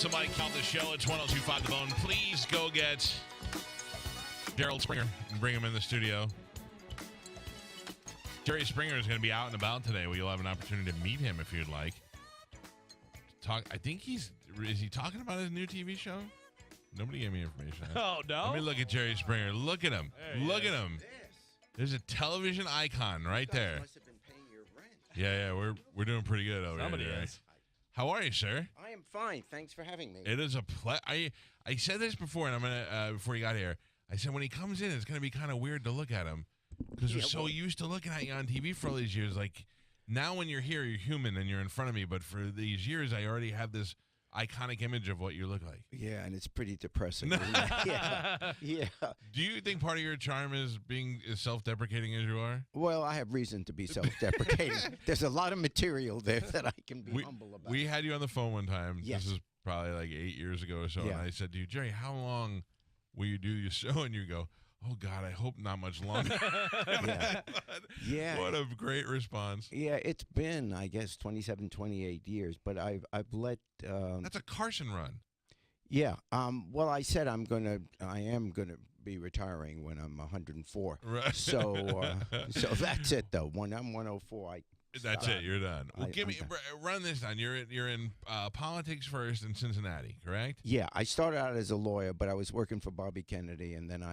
the Mike Calta Show. It's 102.5 The Bone. Please go get Gerald Springer and bring him in the studio. Jerry Springer is going to be out and about today. Well, you'll have an opportunity to meet him if you'd like. I think is he talking about his new TV show? Nobody gave me information. Oh, no? Let me look at Jerry Springer. Look at him. Look at him. There's a television icon right there. Must have been paying your rent. Yeah, we're doing pretty good over Somebody here. is. How are you, sir? I am fine. Thanks for having me. It is a I said this before, and I'm gonna before you got here. I said when he comes in, it's gonna be kind of weird to look at him because we're so used to looking at you on TV for all these years. Like now, when you're here, you're human and you're in front of me. But for these years, I already have this iconic image of what you look like. Yeah, and it's pretty depressing. Isn't it? Yeah. Do you think part of your charm is being as self-deprecating as you are? Well, I have reason to be self-deprecating. There's a lot of material there that I can be humble about. We had you on the phone one time. Yes. This is probably like 8 years ago or so. Yeah. And I said to you, Jerry, how long will you do your show? And you go, oh, God, I hope not much longer. Yeah. What a great response. Yeah, it's been, I guess, 27, 28 years, but I've let. That's a Carson run. Yeah. Well, I said I am gonna be retiring when I'm 104. Right. So that's it though. When I'm 104, That's it. You're done. Well, I'm done. Run this down. You're in politics first in Cincinnati, correct? Yeah, I started out as a lawyer, but I was working for Bobby Kennedy, and then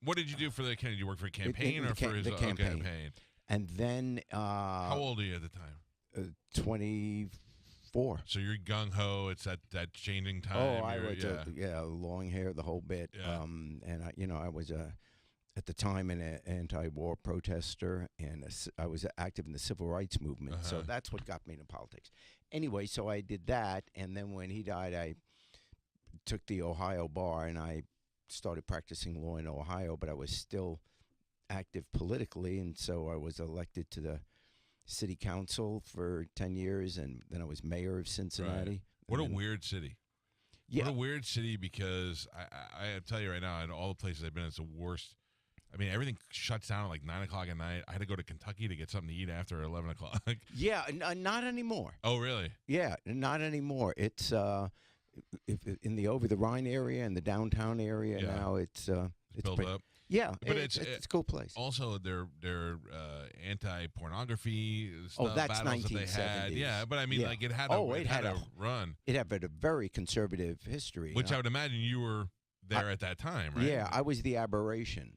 What did you do for the Kennedy? Did you work for a campaign or for his the campaign? Campaign? And then How old are you at the time? 24. So you're gung ho. It's that changing time. Oh, I was long hair, the whole bit. Yeah. And I was at the time an anti-war protester, and I was active in the civil rights movement. So that's what got me into politics. Anyway, so I did that, and then when he died, I took the Ohio bar, and I started practicing law in Ohio, but I was still active politically, and so I was elected to the city council for 10 years, and then I was mayor of Cincinnati. Right. What a weird city. Yeah. What a weird city, because I tell you right now, in all the places I've been, it's the worst. I mean, everything shuts down at like 9 o'clock at night. I had to go to Kentucky to get something to eat after 11 o'clock. Yeah, not anymore. Oh, really? Yeah, not anymore. It's in the Over the Rhine area and the downtown area now. It's built up. Yeah, But it's a cool place. Also, their anti-pornography stuff, that's battles that they had. 1970s. Yeah, but I mean, like it had a run. It had a very conservative history. Which I would imagine you were there at that time, right? Yeah, I was the aberration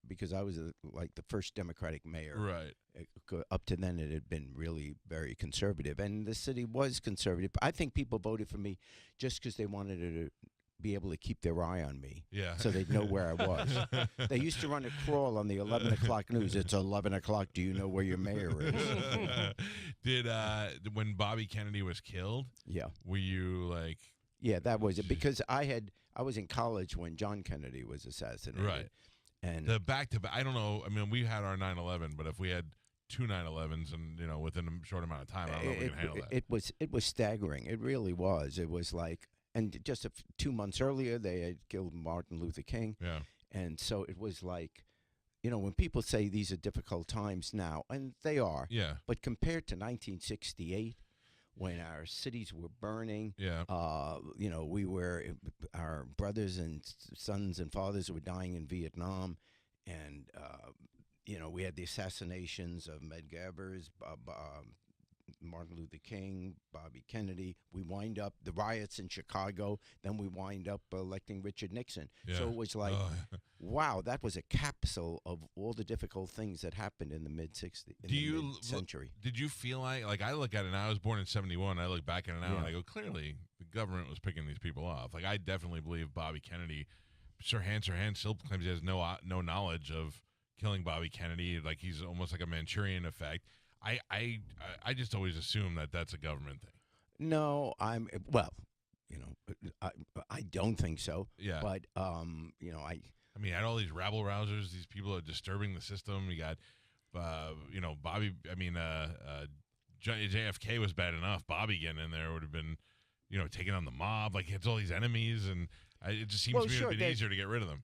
because I was like the first Democratic mayor. Right. Up to then, it had been really very conservative, and the city was conservative. I think people voted for me just because they wanted to be able to keep their eye on me. Yeah. So they'd know where I was. They used to run a crawl on the 11 o'clock news. It's 11 o'clock. Do you know where your mayor is? Did when Bobby Kennedy was killed? Yeah. Were you like? Yeah, that was it. Because I was in college when John Kennedy was assassinated. Right. And the back-to-back, I don't know. I mean, we had our 9/11, but if we had two 9/11s and within a short amount of time, I don't know if we can handle that. It was staggering. It really was. It was like, and just 2 months earlier, they had killed Martin Luther King. Yeah. And so it was like, when people say these are difficult times now, and they are. Yeah. But compared to 1968, when our cities were burning, our brothers and sons and fathers were dying in Vietnam, and we had the assassinations of Medgar Evers, Martin Luther King, Bobby Kennedy. We wind up the riots in Chicago. Then we wind up electing Richard Nixon. Yeah. So it was like, wow, that was a capsule of all the difficult things that happened in the mid-century. Did you feel like I look at it now? I was born in '71. I look back at it now and I go, clearly the government was picking these people off. Like I definitely believe Bobby Kennedy. Sirhan still claims he has no knowledge of killing Bobby Kennedy. Like he's almost like a Manchurian effect. I just always assume that that's a government thing. No, I don't think so. Yeah. But I mean, I had all these rabble rousers. These people are disturbing the system. You got, Bobby. I mean, JFK was bad enough. Bobby getting in there would have been, taking on the mob. Like it's all these enemies, and it just seems to me it would have been easier to get rid of them.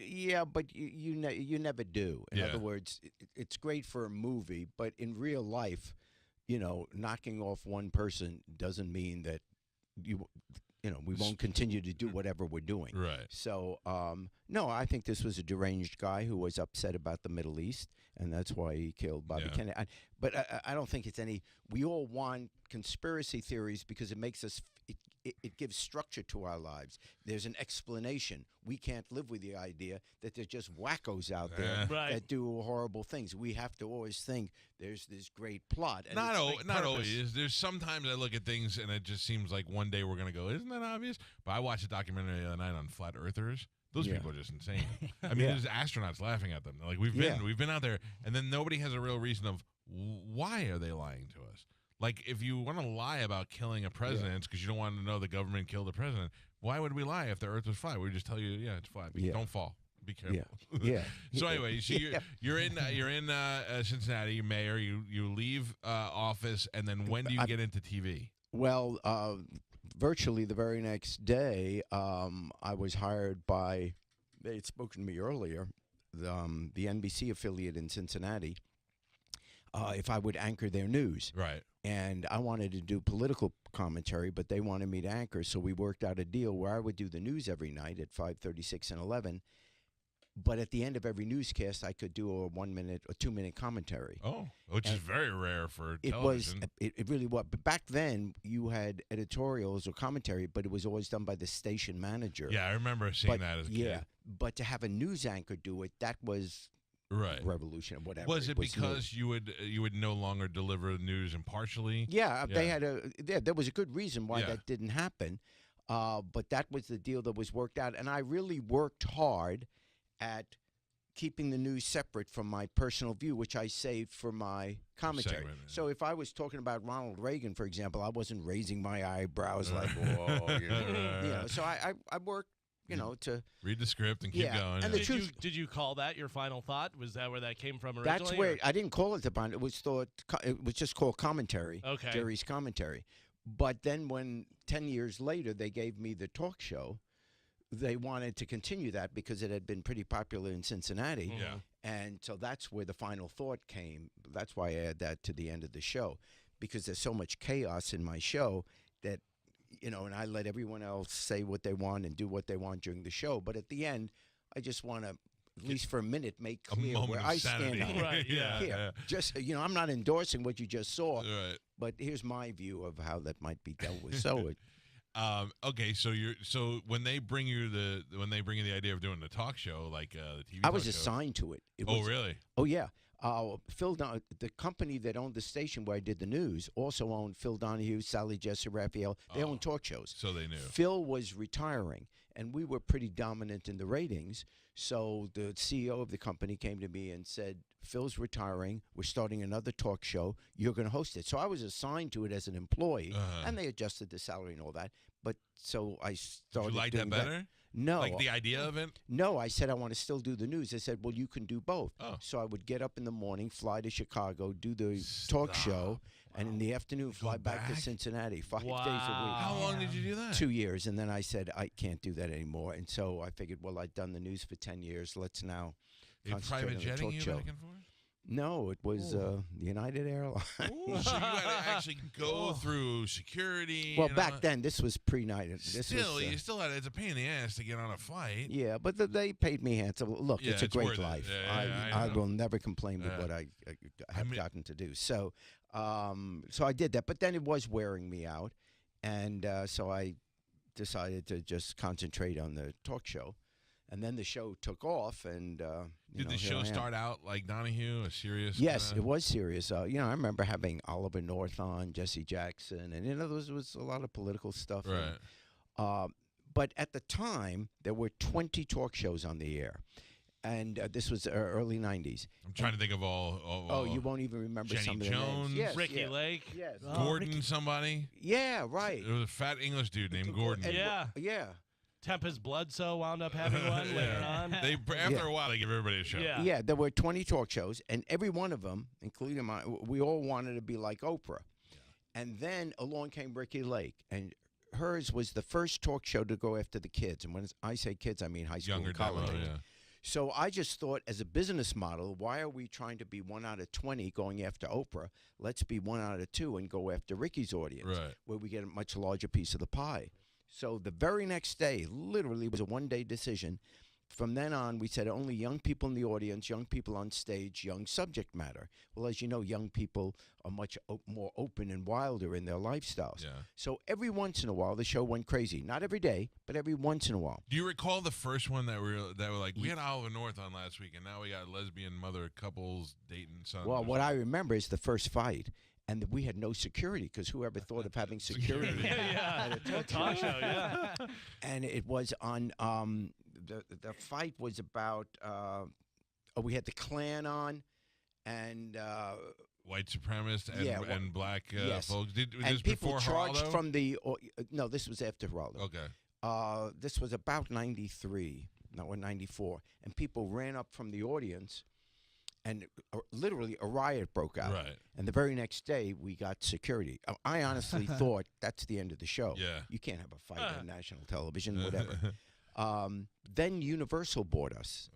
Yeah, but you never do. In other words, it's great for a movie, but in real life, knocking off one person doesn't mean that we won't continue to do whatever we're doing. Right. So, no, I think this was a deranged guy who was upset about the Middle East, and that's why he killed Bobby Kennedy. But I don't think it's any. We all want conspiracy theories because it makes us. It gives structure to our lives. There's an explanation. We can't live with the idea that there's just wackos out there that do horrible things. We have to always think there's this great plot. And not always. There's sometimes I look at things and it just seems like one day we're going to go, isn't that obvious? But I watched a documentary the other night on flat earthers. Those people are just insane. I mean, there's astronauts laughing at them. Like we've been out there, and then nobody has a real reason of why are they lying to us. Like, if you want to lie about killing a president because you don't want to know the government killed the president, why would we lie if the Earth was flat? We would just tell you, it's flat. Don't fall. Be careful. So anyway, so you're in Cincinnati, you're mayor. You leave office, and then when do you get into TV? Well, virtually the very next day, I was hired by. They had spoken to me earlier, the NBC affiliate in Cincinnati. If I would anchor their news. Right. And I wanted to do political commentary, but they wanted me to anchor, so we worked out a deal where I would do the news every night at 5:30, 6, and 11. But at the end of every newscast, I could do a 1 minute or 2 minute commentary. Oh, which is very rare for television. It really was. But back then, you had editorials or commentary, but it was always done by the station manager. Yeah, I remember seeing that as a kid. Yeah, but to have a news anchor do it, that was revolution or whatever. Was it because you would no longer deliver news impartially? Yeah, they had there was a good reason why that didn't happen, but that was the deal that was worked out, and I really worked hard at keeping the news separate from my personal view, which I saved for my commentary. So if I was talking about Ronald Reagan, for example, I wasn't raising my eyebrows like, whoa, So I worked. To read the script and keep going. And did you call that your final thought? Was that where that came from originally? That's where I didn't call it the final. It was just called commentary. Okay. Jerry's commentary. But then when 10 years later they gave me the talk show, they wanted to continue that because it had been pretty popular in Cincinnati. Yeah. And so that's where the final thought came. That's why I add that to the end of the show, because there's so much chaos in my show that and I let everyone else say what they want and do what they want during the show. But at the end, I just want to, at least for a minute, make clear where I stand on right, here. Just, I'm not endorsing what you just saw, right. But here's my view of how that might be dealt with. So okay, so when they bring you the idea of doing the talk show, like the TV, I was assigned to it. Really? Oh yeah. Phil, the company that owned the station where I did the news also owned Phil Donahue, Sally Jesse Raphael. They owned talk shows. So they knew. Phil was retiring, and we were pretty dominant in the ratings. So the CEO of the company came to me and said, Phil's retiring. We're starting another talk show. You're going to host it. So I was assigned to it as an employee, and they adjusted the salary and all that. But so I started Did you like doing that better? No. Like the idea of it? No, I said I want to still do the news. They said, well, you can do both. Oh. So I would get up in the morning, fly to Chicago, do the talk show, and in the afternoon fly back to Cincinnati 5 days a week. How long did you do that? 2 years. And then I said, I can't do that anymore. And so I figured, well, I'd done the news for 10 years. Let's now concentrate on the talk show. Back and forth? No, it was United Airlines. So you had to actually go through security. Well, back then, this was pre-United. You still had it's a pain in the ass to get on a flight. Yeah, but they paid me handsome. Look, it's a great life. I will never complain with what I have gotten to do. So, so I did that, but then it was wearing me out, and so I decided to just concentrate on the talk show. And then the show took off, and did the show start out like Donahue, a serious? Yes, it was serious. I remember having Oliver North on, Jesse Jackson, and there was a lot of political stuff. Right. But at the time, there were 20 talk shows on the air, and this was early '90s. I'm trying to think of all. You won't even remember Jenny some of Jones, the names. Yes, Ricky Lake, yes, Gordon, somebody. Yeah, right. There was a fat English dude named Gordon. Yeah. Tempest Bledsoe wound up having one later on. After a while, they give everybody a show. Yeah, there were 20 talk shows, and every one of them, including mine, we all wanted to be like Oprah. Yeah. And then along came Ricky Lake, and hers was the first talk show to go after the kids. And when I say kids, I mean high school and college. So I just thought, as a business model, why are we trying to be 1 out of 20 going after Oprah? Let's be 1 out of 2 and go after Ricky's audience, where we get a much larger piece of the pie. So the very next day, literally, was a one-day decision. From then on, we said only young people in the audience, young people on stage, young subject matter. Well, as you know, young people are much more open and wilder in their lifestyles. Yeah. So every once in a while, the show went crazy. Not every day, but every once in a while. Do you recall the first one that were like, we had Oliver North on last week, and now we got lesbian mother couples dating sons? Well, what I remember is the first fight. And we had no security, because whoever thought of having security at a talk show, yeah. And it was on the fight was about we had the Klan on, and white supremacists and black yes. folks. And this people before charged Geraldo? from the no, this was after Geraldo. Okay. This was about 93, or 94, and people ran up from the audience. And literally a riot broke out. Right. And the very next day, we got security. I honestly thought that's the end of the show. Yeah. You can't have a fight on national television, whatever. Then Universal bought us.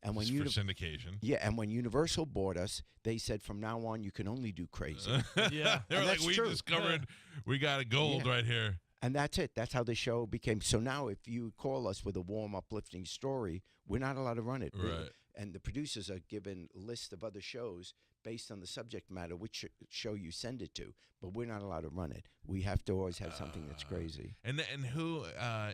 And when for syndication. Yeah, and when Universal bought us, they said from now on you can only do crazy. Yeah. They were like, we true. discovered we got a gold right here. And that's it. That's how the show became. So now if you call us with a warm, uplifting story, we're not allowed to run it. Right. And the producers are given a list of other shows based on the subject matter, which show you send it to. But we're not allowed to run it. We have to always have something that's crazy. And who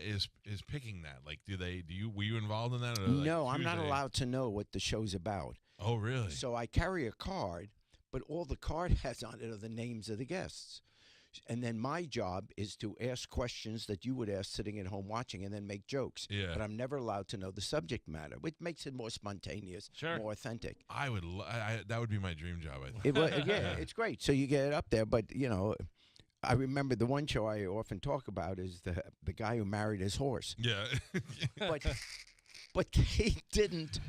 is picking that? Like, were you involved in that? Or No, I'm not allowed to know what the show's about. Oh, really? So I carry a card, but all the card has on it are the names of the guests. And then my job is to ask questions that you would ask sitting at home watching, and then make jokes. Yeah. But I'm never allowed to know the subject matter, which makes it more spontaneous, more authentic. I would. That would be my dream job, I think. Yeah, it's great. So you get it up there, but I remember the one show I often talk about is the guy who married his horse. Yeah. But they didn't.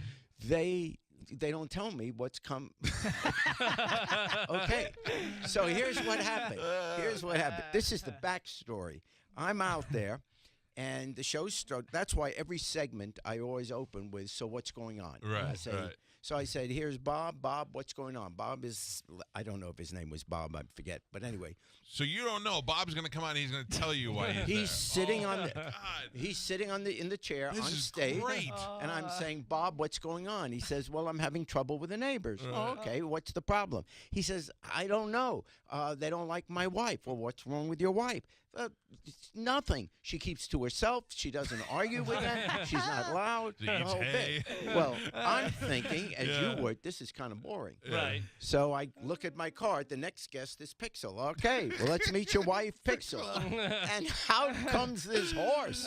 They don't tell me what's come. Okay, so here's what happened. This is the backstory. I'm out there, and the show started. That's why every segment I always open with, so what's going on? Right, right. So I said, here's Bob. Bob, what's going on? Bob is, I don't know if his name was Bob. I forget. But anyway. So you don't know. Bob's going to come on and he's going to tell you why he's there. Sitting on he's sitting in the chair on stage. Great. And I'm saying, Bob, what's going on? He says, well, I'm having trouble with the neighbors. Oh, okay, what's the problem? He says, I don't know. They don't like my wife. Well, what's wrong with your wife? It's nothing. She keeps to herself. She doesn't argue with them. She's not loud. The whole bit. Well, I'm thinking, as you would, this is kind of boring. Right. So I look at my card. The next guest is Pixel. Okay, well, let's meet your wife, Pixel. And out comes this horse.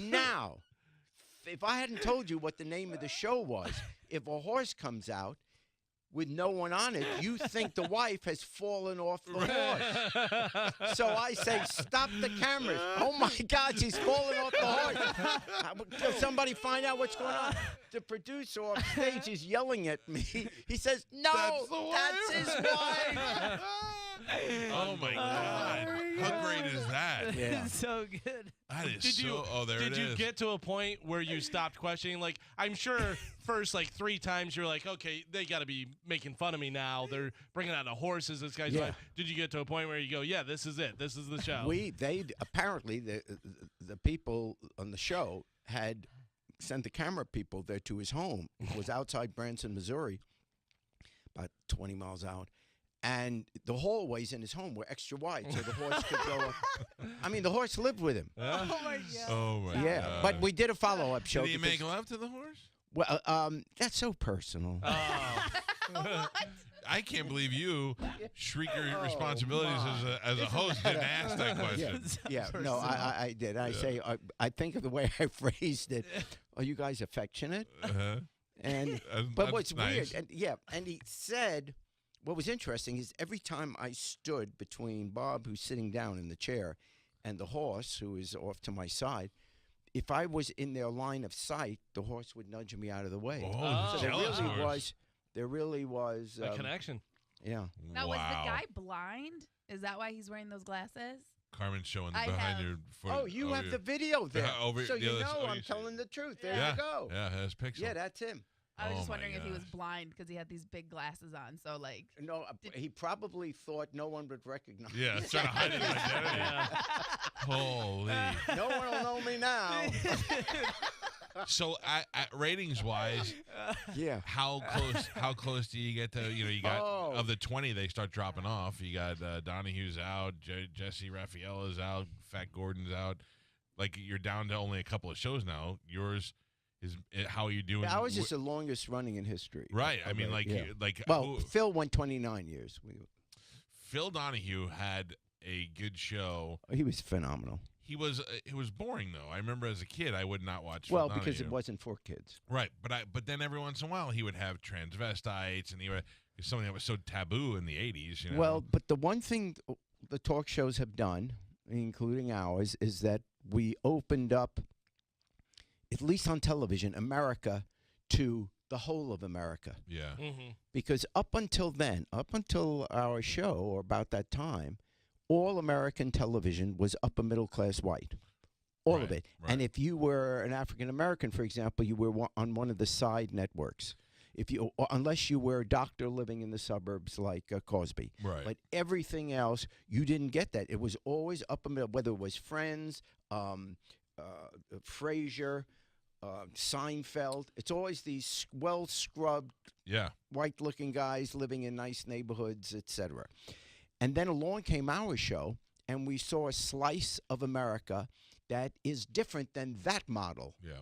Now, if I hadn't told you what the name of the show was, if a horse comes out with no one on it, you think the wife has fallen off the horse. So I say, stop the cameras. Oh, my God, she's falling off the horse. Does somebody find out what's going on? The producer off stage is yelling at me. He says, no, that's his wife. Oh, my God. How great is that? Yeah. It's so good. That is there it is. Did you get to a point where you stopped questioning? Like, I'm sure first, 3 times you're like, okay, they got to be making fun of me now. They're bringing out the horses. This guy's wife. Did you get to a point where you go, yeah, this is it. This is the show? They apparently, the people on the show had sent the camera people there to his home. It was outside Branson, Missouri, about 20 miles out. And the hallways in his home were extra wide, so the horse could go up. I mean, the horse lived with him. Oh, my God. Oh, my God. Yeah, but we did a follow-up show. Did he make love to the horse? Well, that's so personal. Oh. I can't believe you shriek your responsibilities as a host didn't ask that question. Yeah, no, I did. I say, I think of the way I phrased it. Are you guys affectionate? Uh-huh. And but what's weird, and he said, what was interesting is every time I stood between Bob, who's sitting down in the chair, and the horse, who is off to my side, if I was in their line of sight, the horse would nudge me out of the way. Oh, so there really was a connection. Yeah. Now, was the guy blind? Is that why he's wearing those glasses? Carmen's showing I behind have. your foot. Oh, you have the video there. over so the you other- know oh, I'm you see telling the truth. There yeah. you go. Yeah, that's Pixel. Yeah, that's him. I was Oh just my wondering if he was gosh. blind because he had these big glasses on. So like, No, he probably thought no one would recognize Yeah, him. trying to hide his identity. Yeah. Holy. No one will know me now. So, ratings-wise, Yeah. how close do you get to? You got of the 20, they start dropping off. You got Donahue's out, Jesse Raffaella's out, Fat Gordon's out. Like you're down to only a couple of shows now. Yours is how are you doing? Yeah, ours is the longest running in history. Right. I mean, Well, Phil went 29 years. Phil Donahue had a good show. He was phenomenal. It was boring though. I remember as a kid, I would not watch. Well, Phil because it Donahue. wasn't for kids. Right, but then every once in a while he would have transvestites, and he would something that was so taboo in the 80s. Well, but the one thing the talk shows have done, including ours, is that we opened up, at least on television, America to the whole of America. Yeah. Mm-hmm. Because up until then, up until our show or about that time, all American television was upper middle class white. All of Right, it. right. And if you were an African American, for example, you were on one of the side networks. Unless you were a doctor living in the suburbs like Cosby. Right. But everything else, you didn't get that. It was always upper middle, whether it was Friends, Frasier, Seinfeld. It's always these well-scrubbed, Yeah. white-looking guys living in nice neighborhoods, etc. And then along came our show, and we saw a slice of America that is different than that model. Yeah.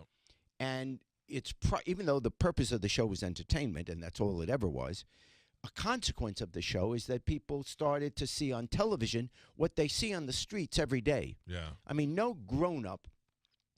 And it's even though the purpose of the show was entertainment, and that's all it ever was, a consequence of the show is that people started to see on television what they see on the streets every day. Yeah. I mean, no grown-up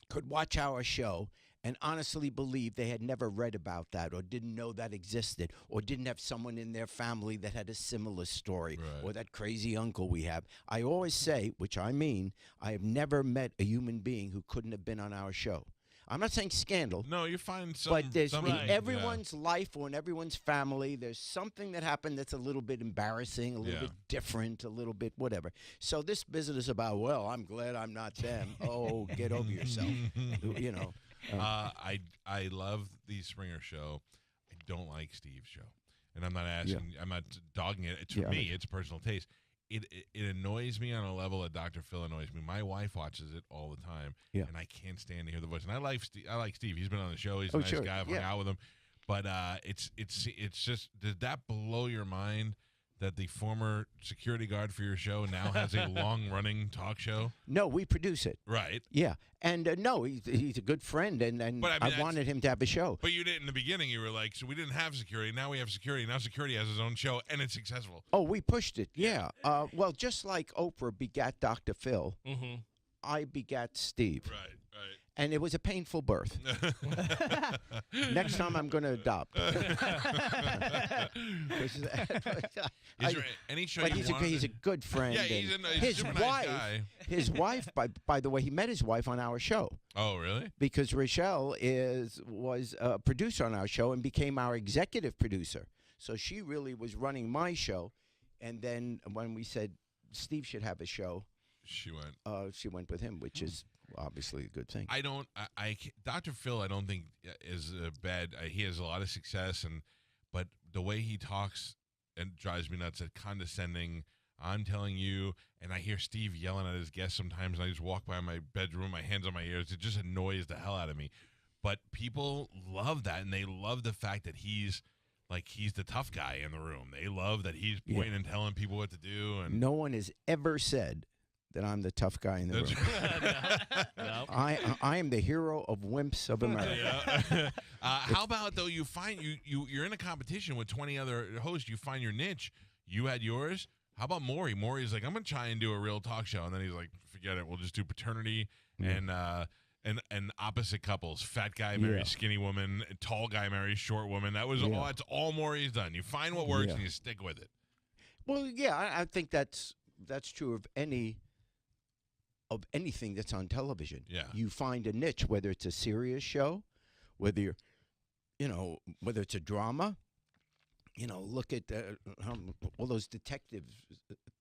could watch our show and honestly believe they had never read about that or didn't know that existed or didn't have someone in their family that had a similar story Right. or that crazy uncle we have. I always say, which I mean, I have never met a human being who couldn't have been on our show. I'm not saying scandal. No, you find some. But there's some, in Right. everyone's life or in everyone's family, there's something that happened that's a little bit embarrassing, a little Yeah. bit different, a little bit whatever. So this business about, well, I'm glad I'm not them. Oh, get over yourself. You know. I love the Springer show. I don't like Steve's show, and I'm not asking. I'm not dogging it. It's for me. It's personal taste. It annoys me on a level that Dr. Phil annoys me. My wife watches it all the time, and I can't stand to hear the voice. And I like Steve. He's been on the show. He's a nice guy. I've hung out with him. But it's just, did that blow your mind that the former security guard for your show now has a long-running talk show? No, we produce it. Right. Yeah. And no, he's a good friend, and But I mean, I wanted him to have a show. But you did in the beginning. You were like, so we didn't have security. Now we have security. Now security has his own show, and it's successful. Oh, we pushed it, yeah. Well, just like Oprah begat Dr. Phil, Mm-hmm. I begat Steve. Right. And it was a painful birth. Next time I'm going to adopt. Is there any show But you he's a good friend. Yeah, and he's his a super wife, nice guy. his wife, by the way, he met his wife on our show. Oh, really? Because Rochelle was a producer on our show and became our executive producer. So she really was running my show. And then when we said Steve should have a show, she went with him, which is obviously a good thing. Dr. Phil, I don't think is bad. He has a lot of success, but the way he talks and drives me nuts, condescending. I'm telling you, and I hear Steve yelling at his guests sometimes, and I just walk by my bedroom, my hands on my ears. It just annoys the hell out of me. But people love that, and they love the fact that he's the tough guy in the room. They love that he's pointing and telling people what to do. And no one has ever said that I'm the tough guy in the room. No. I am the hero of wimps of America. Yeah. How about though? You find you're in a competition with 20 other hosts. You find your niche. You had yours. How about Maury? Maury's like, I'm gonna try and do a real talk show, and then he's like, forget it. We'll just do paternity and opposite couples. Fat guy marries skinny woman. Tall guy marries short woman. That was all. That's all Maury's done. You find what works and you stick with it. Well, yeah, I think that's true of anything that's on television. Yeah. You find a niche, whether it's a serious show, whether whether it's a drama. Look at all those detective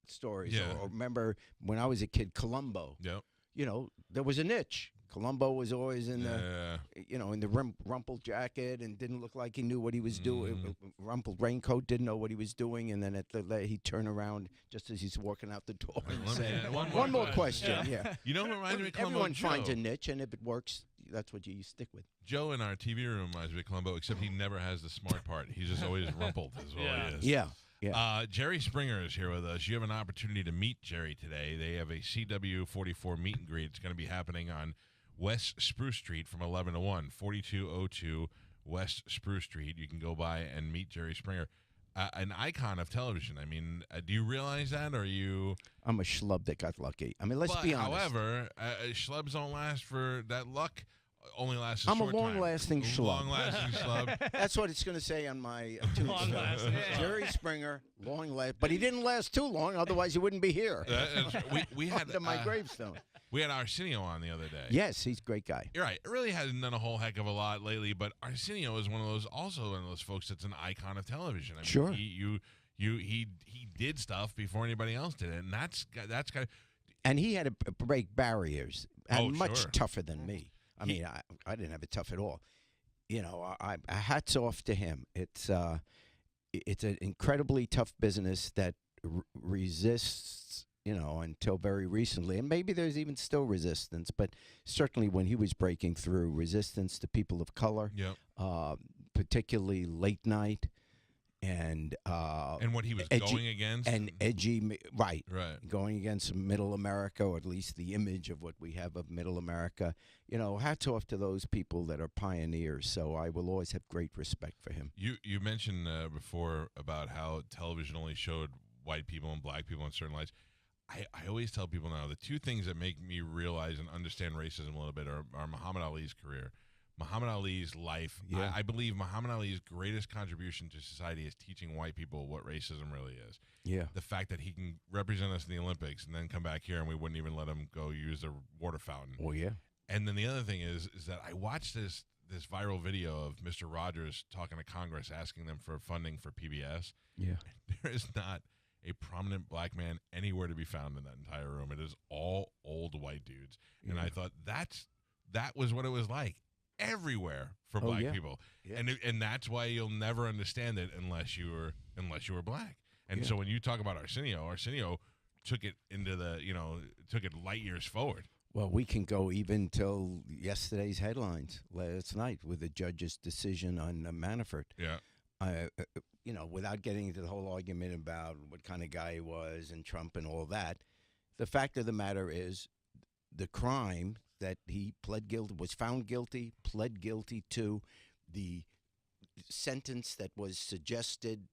stories. Yeah. Or remember when I was a kid, Columbo. Yep. You know, there was a niche. Columbo was always in Yeah. in the rumpled jacket and didn't look like he knew what he was doing. Rumpled raincoat, didn't know what he was doing, and then he'd turn around just as he's walking out the door and say, "One more question." Yeah. You know who reminds me of Columbo? Everyone finds a Joe. niche, and if it works, that's what you stick with. Joe in our TV room reminds me of Columbo, except he never has the smart part. He's just always rumpled is all he is. Yeah. Yeah. Jerry Springer is here with us. You have an opportunity to meet Jerry today. They have a CW44 meet and greet. It's going to be happening on West Spruce Street from 11 to 1, 4202 West Spruce Street. You can go by and meet Jerry Springer, an icon of television. I mean, do you realize that, or are you? I'm a schlub that got lucky. I mean, let's be honest. However, schlubs don't last for that luck. Only lasts a I'm short a long-lasting time. schlub. Long-lasting schlub. That's what it's going to say on my tombstone. Long-lasting. Jerry Springer, long-lasting. But he didn't last too long, otherwise he wouldn't be here. We had Under my gravestone. We had Arsenio on the other day. Yes, he's a great guy. You're right. It really hasn't done a whole heck of a lot lately, but Arsenio is one of those folks that's an icon of television. I mean, Sure. He did stuff before anybody else did it, and that's kind of. And he had to break barriers, and much sure. tougher than me. I mean, I didn't have it tough at all. You know, I hats off to him. It's an incredibly tough business that resists, until very recently. And maybe there's even still resistance, but certainly when he was breaking through, resistance to people of color, particularly late night, and what he was going against, and edgy, right, going against Middle America, or at least the image of what we have of Middle America. Hats off to those people that are pioneers. So I will always have great respect for him. You mentioned before about how television only showed white people and black people in certain lights. I always tell people now, the two things that make me realize and understand racism a little bit are Muhammad Ali's career. Muhammad Ali's life. Yeah. I believe Muhammad Ali's greatest contribution to society is teaching white people what racism really is. Yeah. The fact that he can represent us in the Olympics and then come back here and we wouldn't even let him go use the water fountain. Oh, yeah. And then the other thing is that I watched this viral video of Mr. Rogers talking to Congress, asking them for funding for PBS. Yeah. There is not a prominent black man anywhere to be found in that entire room. It is all old white dudes. Yeah. And I thought that was what it was like everywhere for black people. Yeah. And that's why you'll never understand it unless you were black. And so when you talk about Arsenio took it into took it light years forward. Well, we can go even till yesterday's headlines last night with the judge's decision on Manafort. Yeah. Without getting into the whole argument about what kind of guy he was and Trump and all that, the fact of the matter is the crime that he was found guilty, pled guilty to, the sentence that was suggested,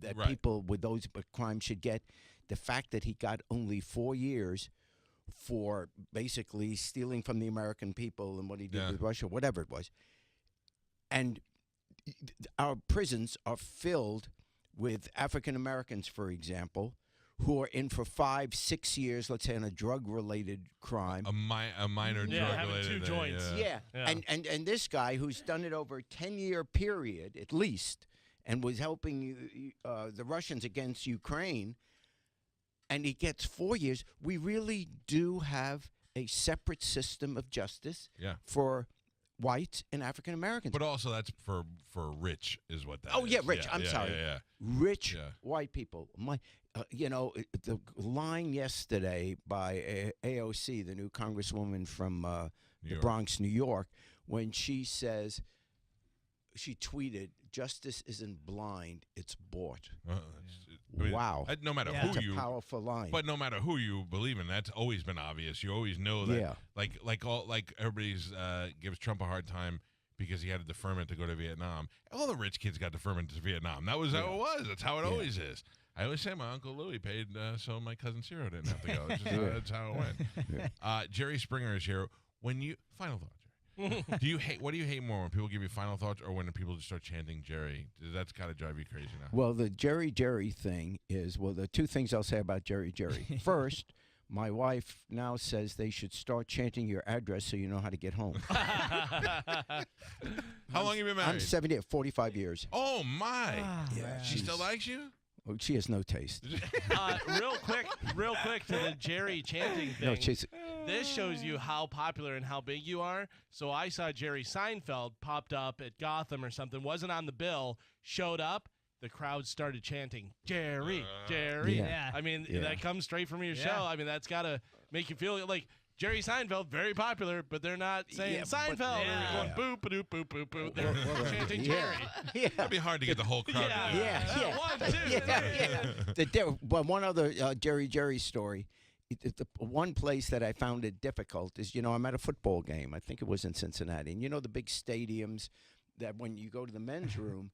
that people with those crimes should get, the fact that he got only 4 years for basically stealing from the American people and what he did with Russia, whatever it was. And our prisons are filled with African Americans, for example, who are in for 5-6 years, let's say, on a drug-related crime. A minor drug-related having two joints. Yeah. And this guy who's done it over a 10-year period, at least, and was helping the Russians against Ukraine, and he gets 4 years. We really do have a separate system of justice for whites and African Americans. But also that's for rich is what that is. Oh, yeah, rich. I'm sorry. Yeah. Rich white people. The line yesterday by AOC, the new congresswoman from the Bronx, New York, when she says, she tweeted, "Justice isn't blind, it's bought." Wow. No matter That's who a you powerful line. But no matter who you believe in, that's always been obvious. You always know that. Like everybody's gives Trump a hard time because he had a deferment to go to Vietnam. All the rich kids got deferment to Vietnam. That was how it was. That's how it always is. I always say my Uncle Louis paid so my cousin Ciro didn't have to go. It's just, that's how it went. Jerry Springer is here. Final thought, Jerry. What do you hate more, when people give you final thoughts or when people just start chanting Jerry? That's got to drive you crazy now. Well, the Jerry thing is, the two things I'll say about Jerry. First, my wife now says they should start chanting your address so you know how to get home. How long have you been married? I'm 45 years. Oh, my. Yeah, she still likes you? Oh, she has no taste. Real quick to the Jerry chanting thing. No, she's. This shows you how popular and how big you are. So I saw Jerry Seinfeld popped up at Gotham or something, wasn't on the bill, showed up. The crowd started chanting, Jerry, Jerry. Yeah. I mean, Yeah. that comes straight from your show. I mean, that's got to make you feel like Jerry Seinfeld, very popular, but they're not saying Seinfeld. They're going boop, boop, boop, boop, boop. They're chanting Jerry. Yeah. It'd be hard to get the whole crowd. Yeah. 1, 2, 3. But one other Jerry story. The one place that I found it difficult is, I'm at a football game. I think it was in Cincinnati. And the big stadiums that when you go to the men's room,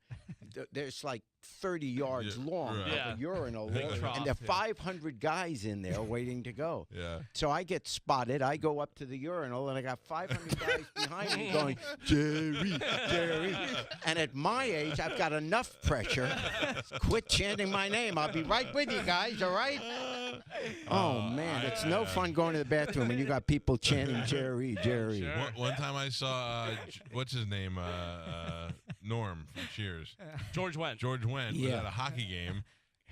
there's like 30 yards long, right. like a urinal, Trough, and there are 500 guys in there waiting to go. Yeah. So I get spotted. I go up to the urinal, and I got 500 guys behind me going, Jerry, Jerry. And at my age, I've got enough pressure. Quit chanting my name. I'll be right with you guys, all right? Oh, man, it's no fun going to the bathroom when you got people chanting Jerry, Jerry. Sure. One time I saw, what's his name? Norm from Cheers. George Wendt. George Wendt was Yeah. at a hockey game,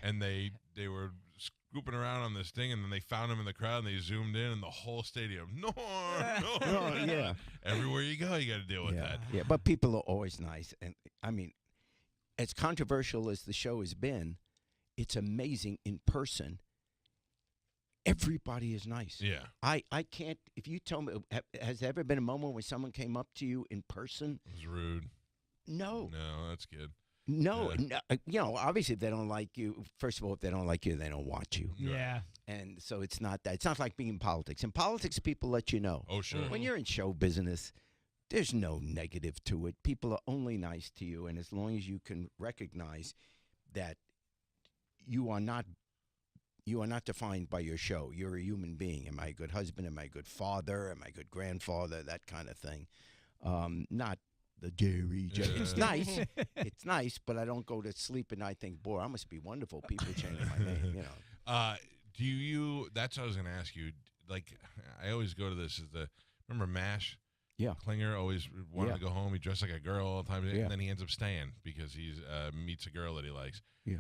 and they were scooping around on this thing, and then they found him in the crowd, and they zoomed in, and the whole stadium, Norm. Oh, yeah. Everywhere you go, you got to deal with that. Yeah, but people are always nice. And, I mean, as controversial as the show has been, it's amazing in person. Everybody is nice. Yeah. I can't, if you tell me, has there ever been a moment when someone came up to you in person? It was rude. No. No, that's good. No. Yeah. No, obviously, if they don't like you, first of all, if they don't like you, they don't want you. Yeah. And so it's not that. It's not like being in politics. In politics, people let you know. Oh, sure. When you're in show business, there's no negative to it. People are only nice to you. And as long as you can recognize that you are not defined by your show. You're a human being. Am I a good husband? Am I a good father? Am I a good grandfather? That kind of thing. Not the Jerry. It's nice. It's nice, but I don't go to sleep and I think, boy, I must be wonderful. People changing my name, Do you? That's what I was going to ask you. Like, I always go to this. Remember MASH? Yeah. Klinger always wanted to go home. He dressed like a girl all the time, Yeah. and then he ends up staying because he meets a girl that he likes. Yeah.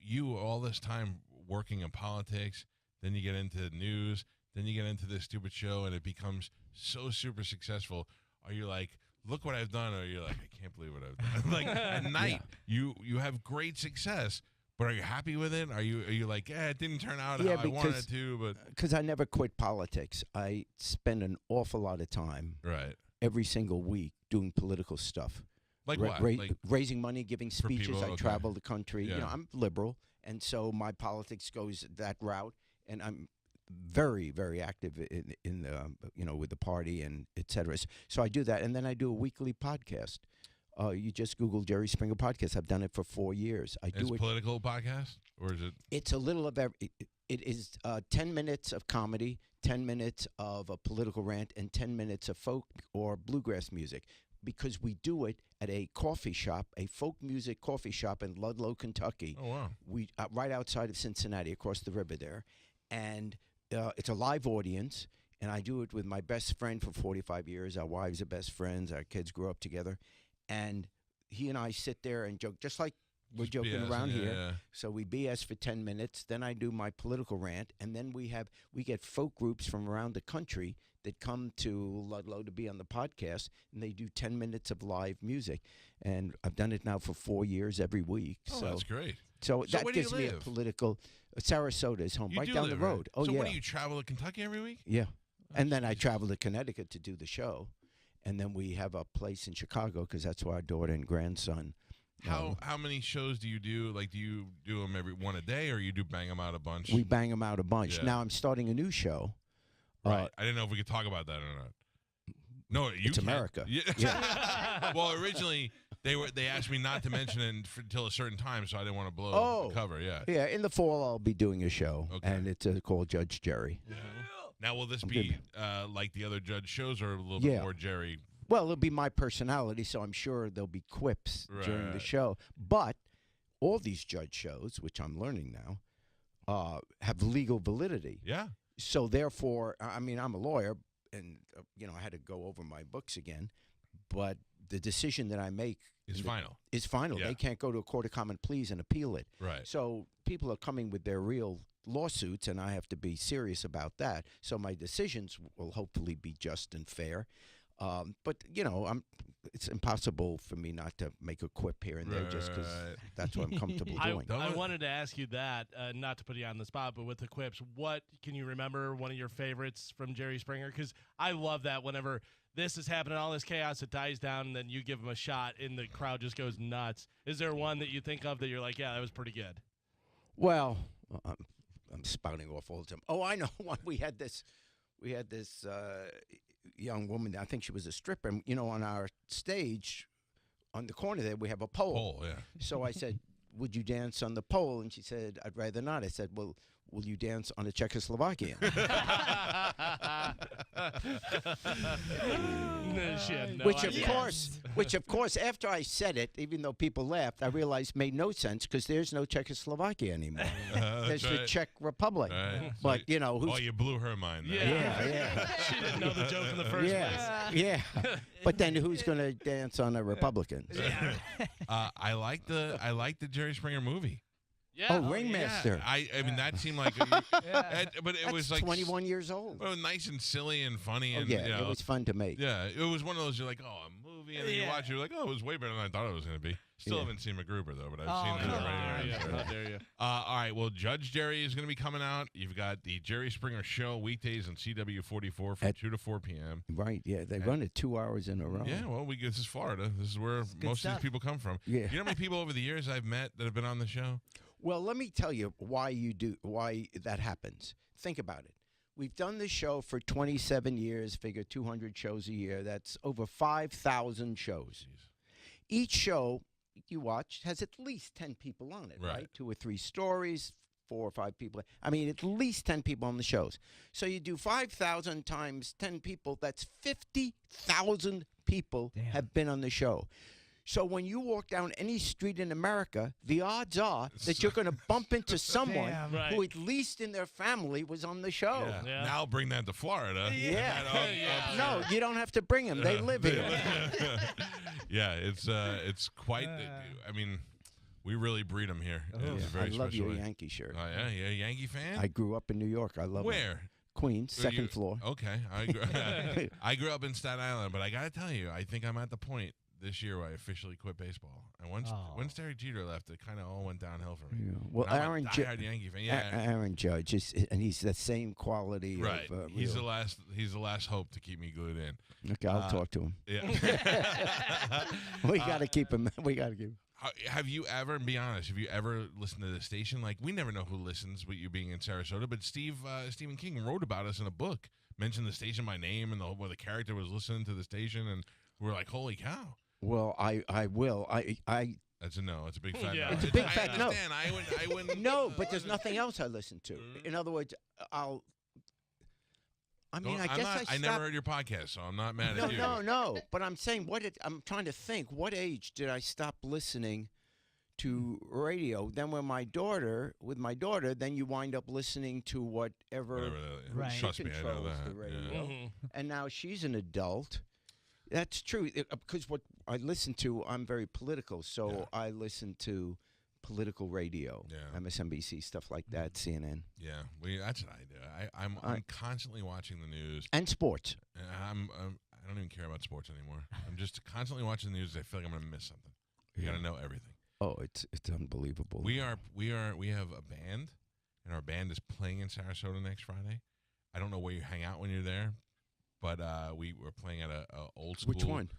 You all this time working in politics, then you get into news, then you get into this stupid show, and it becomes so super successful. Are you like, look what I've done, or you're like, I can't believe what I've done? Like at night, you have great success, but are you happy with it? Are you like, it didn't turn out how I wanted it to, but because I never quit politics. I spend an awful lot of time right every single week doing political stuff. like what? Like Raising money, giving speeches. people, I okay. travel the country. Yeah. I'm liberal, and so my politics goes that route. And I'm very, very active in the with the party and et cetera. So I do that, and then I do a weekly podcast. You just Google Jerry Springer podcast. I've done it for 4 years. it's a political podcast, or is it? It's a little of every. It is 10 minutes of comedy, 10 minutes of a political rant, and 10 minutes of folk or bluegrass music. Because we do it at a coffee shop, a folk music coffee shop in Ludlow, Kentucky. Oh wow! We right outside of Cincinnati, across the river there, and it's a live audience. And I do it with my best friend for 45 years. Our wives are best friends. Our kids grew up together, and he and I sit there and joke, just like we're Just joking BS, around yeah, here. yeah. So we BS for 10 minutes. Then I do my political rant, and then we get folk groups from around the country that come to Ludlow to be on the podcast, and they do 10 minutes of live music. And I've done it now for 4 years every week. Oh, so that's great. So that where do you gives me a live? political. Sarasota is home, You right do down the live, road. Right? Oh, so yeah. what do you travel to Kentucky every week? Yeah. And then I Jesus. travel to Connecticut to do the show. And then we have a place in Chicago because that's where our daughter and grandson. How many shows do you do? Like, do you do them every one a day, or you do bang them out a bunch? We bang them out a bunch. Yeah. Now I'm starting a new show. Right. I didn't know if we could talk about that or not. No, you It's can't. America. Yeah. Well, originally they asked me not to mention it until a certain time, so I didn't want to blow the cover. Yeah. Yeah, in the fall I'll be doing a show, Okay. and it's called Judge Jerry. Now, will this I'm be good. like the other Judge shows, or a little bit more Jerry? Well, it'll be my personality, so I'm sure there'll be quips during the Right. show. But all these judge shows, which I'm learning now, have legal validity. Yeah. So therefore, I mean, I'm a lawyer, and I had to go over my books again. But the decision that I make It's final. Is final. Yeah. They can't go to a court of common pleas and appeal it. Right. So people are coming with their real lawsuits, and I have to be serious about that. So my decisions will hopefully be just and fair. But it's impossible for me not to make a quip here and there just because that's what I'm comfortable doing. I wanted to ask you that, not to put you on the spot, but with the quips, what can you remember one of your favorites from Jerry Springer? Because I love that whenever this is happening, all this chaos, it dies down, and then you give him a shot, and the crowd just goes nuts. Is there one that you think of that you're like, yeah, that was pretty good? Well, I'm spouting off all the time. Oh, I know one. We had this young woman. I think she was a stripper. And, on our stage, on the corner there, we have a pole. Pole, yeah. So I said, "Would you dance on the pole?" And she said, "I'd rather not." I said, "Well, will you dance on a Czechoslovakian?" Which of course, after I said it, even though people laughed, I realized made no sense because there's no Czechoslovakia anymore. There's the Czech Republic. Right. But Oh, you blew her mind. There. Yeah. She didn't know the joke in the first place. Yeah. But then who's going to dance on a Republican? I like the Jerry Springer movie. Yeah. Oh, Ringmaster. Yeah. I mean, that seemed like, but it was like 21 years old. Well, nice and silly and funny, and it was fun to make. Yeah, it was one of those you're like, oh, a movie, and then you watch, you're like, oh, it was way better than I thought it was going to be. Still haven't seen MacGruber though, but I've seen it already. How dare you? All right, well, Judge Jerry is going to be coming out. You've got the Jerry Springer Show weekdays on CW 44 from 2 to 4 p.m. Right, yeah, they run it 2 hours in a row. Yeah, well, this is Florida. This is where most of these people come from. Yeah. You know how many people over the years I've met that have been on the show? Well, let me tell you why that happens. Think about it. We've done this show for 27 years, figure 200 shows a year. That's over 5,000 shows. Jeez. Each show you watch has at least 10 people on it, right? 2 or 3 stories, 4 or 5 people. I mean, at least 10 people on the shows. So you do 5,000 times 10 people, that's 50,000 people have been on the show. So when you walk down any street in America, the odds are that you're going to bump into someone who at least in their family was on the show. Yeah. Now bring that to Florida. No, you don't have to bring them. They live here. Yeah, it's quite. I mean, we really breed them here. It's very I love special. your Yankee shirt. Oh yeah, you're a Yankee fan? I grew up in New York. I love it. Where? Queens, second floor. Okay, I grew up in Staten Island, but I got to tell you, I think I'm at the point this year where I officially quit baseball. And once Derek Jeter left, it kind of all went downhill for me. Yeah. Well, I'm a diehard Yankee fan. Yeah, Aaron Judge, and he's the same quality. Right. Of, he's the last hope to keep me glued in. Okay, I'll talk to him. Yeah. We got to keep him. We got to keep him. Have you ever, be honest, have you ever listened to the station? Like, we never know who listens with you being in Sarasota, but Stephen King wrote about us in a book, mentioned the station by name, and where the character was listening to the station, and we're like, holy cow. Well, I will. That's a no. It's a big fat no. It's a big fat no. I wouldn't. No, but there's nothing else I listen to. In other words, I never heard your podcast, so I'm not mad at you. No. But I'm saying, I'm trying to think, what age did I stop listening to radio? Then with my daughter, then you wind up listening to whatever right. Trust me, I know that. The radio. Yeah. Mm-hmm. And now she's an adult. That's true, because what I listen to, I'm very political, so I listen to political radio, MSNBC, stuff like that, CNN. Yeah, that's what I do. I'm constantly watching the news and sports. And I don't even care about sports anymore. I'm just constantly watching the news. I feel like I'm going to miss something. You got to know everything. Oh, it's unbelievable. We have a band, and our band is playing in Sarasota next Friday. I don't know where you hang out when you're there. But we were playing at a old school. Which one?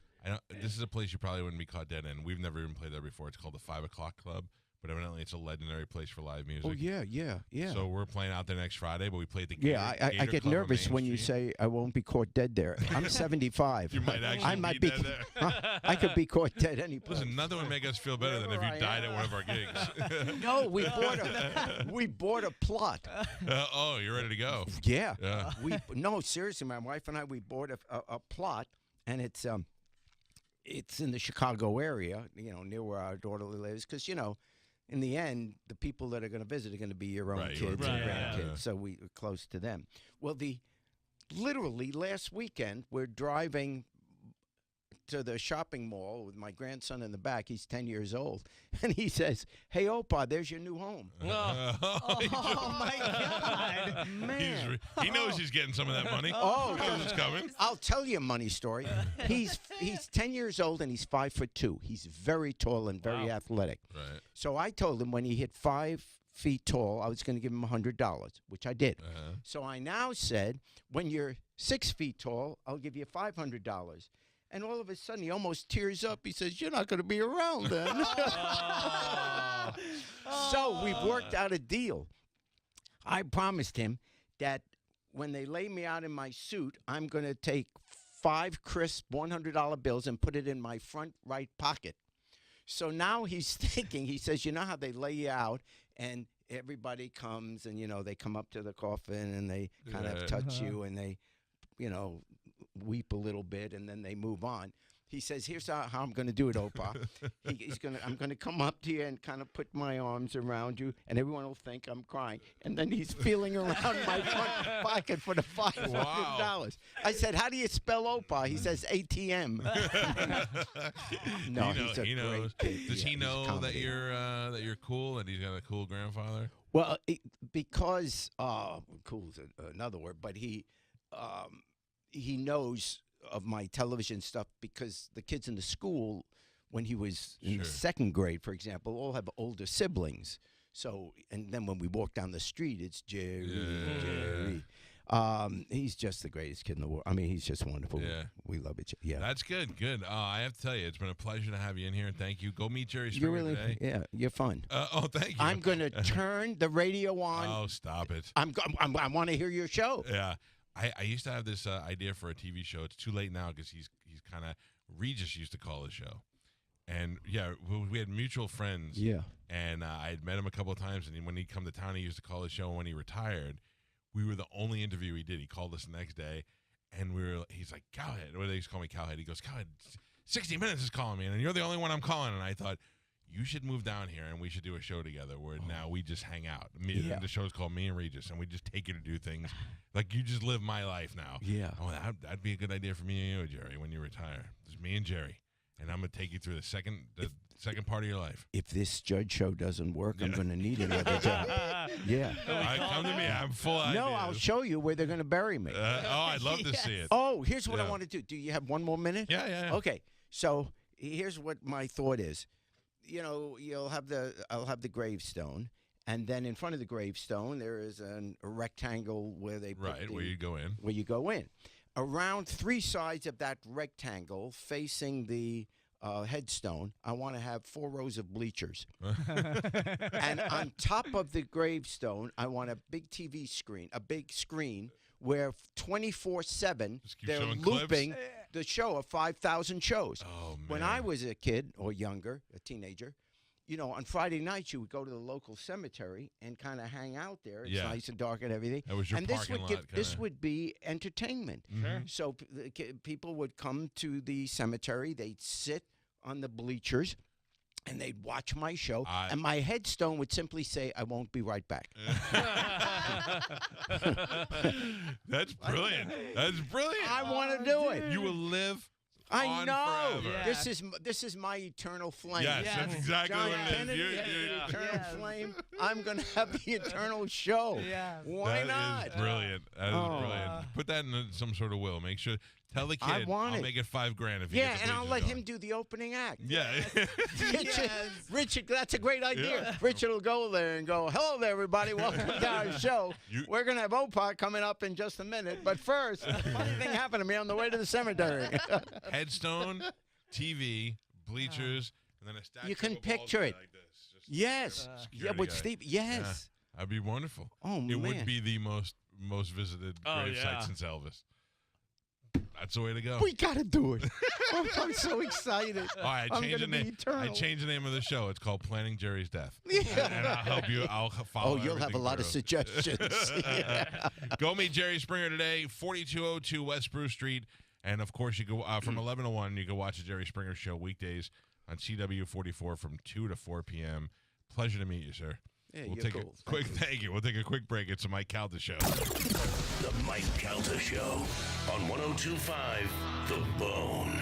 This is a place you probably wouldn't be caught dead in. We've never even played there before. It's called the 5 O'Clock Club. But evidently, it's a legendary place for live music. Oh, yeah. So we're playing out there next Friday, but we played the Gator I get Club nervous when you say I won't be caught dead there. I'm 75. You might actually be dead there. I could be caught dead any place. Listen, nothing would make us feel better than if you died at one of our gigs. No, we bought a plot. Oh, you're ready to go. Yeah. No, seriously, my wife and I, we bought a plot, and it's in the Chicago area, near where our daughter lives, because, in the end, the people that are going to visit are going to be your own kids and grandkids, so we're close to them. Well, literally last weekend, we're driving to the shopping mall with my grandson in the back. He's 10 years old. And he says, "Hey, Opa, there's your new home." Oh, my God. Man. He knows he's getting some of that money. Oh, He knows it's coming. I'll tell you a money story. He's 10 years old and he's 5'2". He's very tall and very athletic. Right. So I told him when he hit 5 feet tall, I was going to give him $100, which I did. So I now said, when you're 6 feet tall, I'll give you $500. And all of a sudden, he almost tears up. He says, "You're not going to be around then." So we've worked out a deal. I promised him that when they lay me out in my suit, I'm going to take 5 crisp $100 bills and put it in my front right pocket. So now he's thinking, he says, "You know how they lay you out and everybody comes and, they come up to the coffin and they kind of touch you and they, weep a little bit and then they move on." He says, "Here's how I'm going to do it, Opa. I'm going to come up to you and kind of put my arms around you, and everyone will think I'm crying." And then he's feeling around my front pocket for the $500. Wow. I said, "How do you spell Opa?" He says, "ATM." No, he knows. great kid. Does Yeah, he he's a know that comedy. you're cool and he's got a cool grandfather? Well, because cool is another word, but he knows of my television stuff because the kids in the school, when he was in Sure. 2nd grade, for example, all have older siblings. So, and then when we walk down the street, it's Jerry, Jerry. He's just the greatest kid in the world. I mean, he's just wonderful. Yeah. We love each other. Yeah. That's good. Good. I have to tell you, it's been a pleasure to have you in here. Thank you. Go meet Jerry Springer You're really, today. yeah, you're fun. Thank you. I'm going to turn the radio on. Oh, stop it. I want to hear your show. Yeah. I used to have this idea for a TV show. It's too late now because he's kind of Regis used to call his show, and we had mutual friends. Yeah. And I had met him a couple of times, and when he'd come to town, he used to call his show. And when he retired, we were the only interview he did. He called us the next day, and he's like, "Cowhead," or they used to call me Cowhead. He goes, "Cowhead, 60 Minutes is calling me, and you're the only one I'm calling." And I thought, you should move down here and we should do a show together where now we just hang out. The show's called Me and Regis, and we just take you to do things. Like, you just live my life now. Yeah. Oh, that'd be a good idea for me and you, Jerry, when you retire. It's me and Jerry. And I'm going to take you through the second part of your life. If this Judge show doesn't work, I'm going to need another job. Yeah. Come to me. I'm full of No, ideas. I'll show you where they're going to bury me. I'd love to see it. Oh, here's what I want to do. Do you have one more minute? Yeah. Okay. So here's what my thought is. I'll have the gravestone, and then in front of the gravestone there is a rectangle where they put where you go in. Where you go in. Around 3 sides of that rectangle, facing the headstone, I want to have 4 rows of bleachers. And on top of the gravestone, I want a big TV screen, a big screen where 24/7 they're looping the show of 5,000 shows. Oh, man. When I was a kid or younger, a teenager, on Friday nights you would go to the local cemetery and kind of hang out there. It's nice and dark and everything. That was your and this parking would lot, this would be entertainment. Sure. So people would come to the cemetery. They'd sit on the bleachers, and they'd watch my show. And my headstone would simply say, "I won't be right back." That's brilliant. That's brilliant. I want to do it. You will live I on know. forever. Yeah. This is my eternal flame. Yes, Yes. that's exactly John what it is. Kennedy You're- has you're- the eternal Yes. flame. I'm going to have the eternal show. Yes. Why That not? is brilliant. That is Oh. brilliant. Put that in some sort of will. Make sure. Tell the kid. I want I'll it. make it $5,000 if he Yeah, gets the and I'll bleachers let going. him do the opening act. Yeah. Richard, that's a great idea. Yeah. Richard will go there and go, "Hello there, everybody. Welcome to our show. We're going to have Opa coming up in just a minute. But first, a funny thing happened to me on the way to the cemetery." Headstone, TV, bleachers, and then a stack You can of balls picture it. like this. Just Yes. security With guy. Steve. Yes. That'd be wonderful. Oh, It man. would be the most visited grave site since Elvis. That's the way to go. We got to do it. Oh, I'm so excited. All right, I'm change the gonna be name. eternal. I changed the name of the show. It's called Planning Jerry's Death. Yeah. And I'll help you. I'll follow. Oh, you'll have a everything lot of through. suggestions. Yeah. Go meet Jerry Springer today, 4202 West Spruce Street. And, of course, you go from 11 to 1, you can watch the Jerry Springer Show weekdays on CW 44 from 2 to 4 p.m. Pleasure to meet you, sir. Yeah, We'll you're take cool. a quick thank you. We'll take a quick break. It's the Mike Calta Show. The Mike Calta Show on 102.5 The Bone.